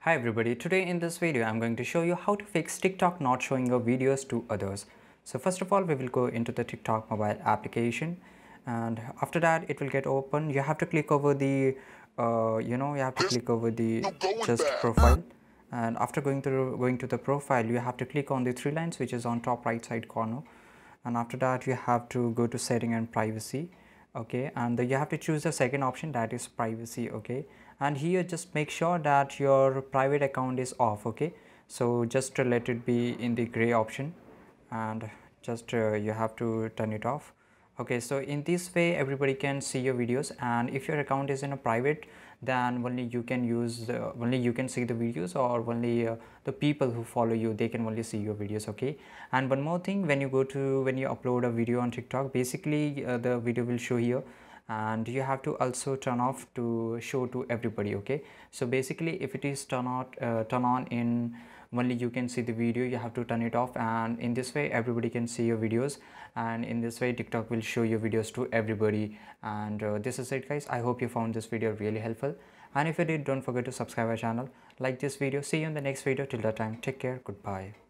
Hi everybody, today in this video I'm going to show you how to fix TikTok not showing your videos to others. So first of all we will go into the TikTok mobile application, and after that it will get open. You have to click over the just profile, and after going to the profile you have to click on the three lines which is on top right side corner, and after that you have to go to setting and privacy. Okay, and you have to choose the second option, that is privacy. Okay, and here just make sure that your private account is off. Okay, so just let it be in the gray option, and just you have to turn it off. Okay, so in this way everybody can see your videos, and if your account is in a private, then only you can use only you can see the videos, or only the people who follow you, they can only see your videos. Okay, and one more thing, when you upload a video on TikTok, basically the video will show here, and you have to also turn off to show to everybody. Okay, so basically if it is turn on in only you can see the video, you have to turn it off, and in this way everybody can see your videos, and in this way TikTok will show your videos to everybody. And this is it guys, I hope you found this video really helpful, and if you did, don't forget to subscribe our channel, like this video. See you in the next video. Till that time, take care, goodbye.